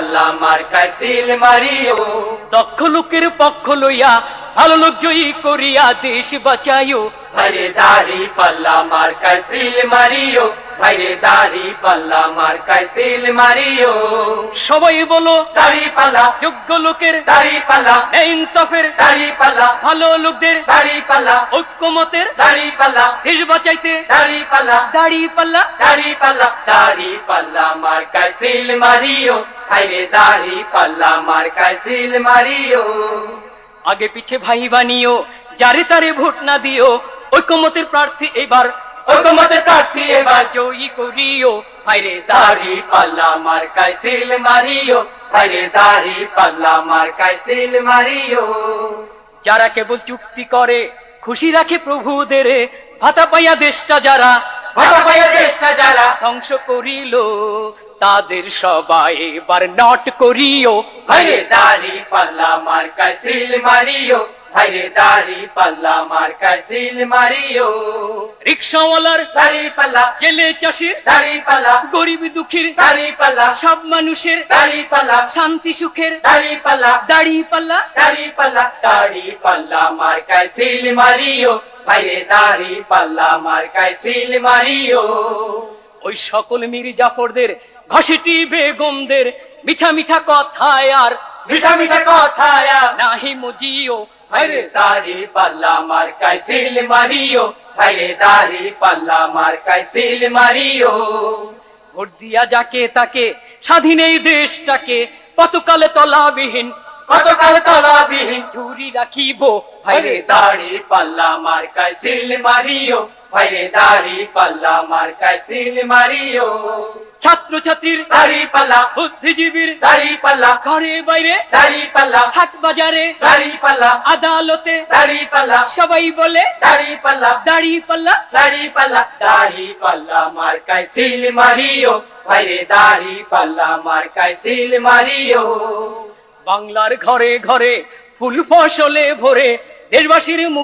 পাল্লা মার্কায় seal Mario. দক্ষ লোকের পক্ষ লইয়া ভালো লোক জয়ী করিয়া দেশ বাঁচাইও। ভাইরে দাড়ি পাল্লা মার্কায় সিল মারিও, ভাইরে দাড়ি পাল্লা মার্কায় সিল মারিও। সবাই বলো দাড়ি পাল্লা, যোগ্য লোকের দাড়ি পাল্লা, ইনসাফের দাড়ি পাল্লা, ভালো লোকদের দাড়ি পাল্লা, ঐক্যমতের দাড়ি পাল্লা, দেশ বাঁচাইতে দাড়ি পাল্লা, দাড়ি পাল্লা। দাড়ি পাল্লা, দাড়ি পাল্লা মার্কায় সিল মারিও, ভাইরে দাড়ি পাল্লা মার্কায় সিল মারিও। আগে পিছে ভাই বানিও, যারে তারে ভোট না দিও, ঐক্যমতের প্রার্থী এবার ঐক্যমতের প্রার্থী এবার জয়ী করিও। ভাইরে দাড়ি পাল্লা মার্কায় সিল মারিও, ভাইরে দাড়ি পাল্লা মার্কায় সিল মারিও। যারা কেবল চুক্তি করে খুশি রাখে প্রভুদের, ভাতা পাইয়া দেশটা যারা ভাতা পাইয়া দেশটা যারা ধ্বংস করিল, তাদের সবাই এবার নট করিও। ভাইরে দাড়ি পাল্লা মার্কায় সিল মারিও, ভাইরে দাড়ি পাল্লা মার্কায় সিল মারিও। রিক্সাওয়ালার দাড়ি পাল্লা, জেলে চাষির দাড়ি পাল্লা, গরিব দুঃখীর দাড়ি পাল্লা, সব মানুষের দাড়ি পাল্লা, শান্তি সুখের দাড়ি পাল্লা, দাড়ি পাল্লা। দাড়ি পাল্লা, দাড়ি পাল্লা মার্কায় সিল মারিও, ভাইরে দাড়ি পাল্লা মার্কায় সিল মারিও। ওই সকল মীর জাফরদের ঘষেটি বেগমদের মিঠা মিঠা কথায় আর মিঠা মিঠা কথায় নাহি মজিও। ভাইরে দাড়ি পাল্লা মার্কায় সিল মারিও, ভাইরে দাড়ি পাল্লা মার্কায় সিল মারিও। ভোট দিয়া যাকে তাকে স্বাধীন এই দেশটাকে কতকালে তলাবিহীন কতকাল তলাবিহীন ঝুরি রাখিব। ভাইরে দাড়ি পাল্লা মার্কায় সিল মারিও, ভাইরে দাড়ি পাল্লা মার্কায় সিল মারিও। ছাত্র ছাত্রীর দাড়ি পাল্লা, বুদ্ধিজীবীর দাড়ি পাল্লা, ঘরে বাইরে দাড়ি পাল্লা, হাট বাজারে দাড়ি পাল্লা, আদালতে দাড়ি পাল্লা, সবাই বলে দাড়ি পাল্লা, দাড়ি পাল্লা। দাড়ি পাল্লা, দাড়ি পাল্লা মার্কায় সিল মারিও, ভাইরে দাড়ি পাল্লা মার্কায় সিল মারিও। বাংলার ঘরে ঘরে ফুল ফসলে ভরে দেশবাসীর মুখ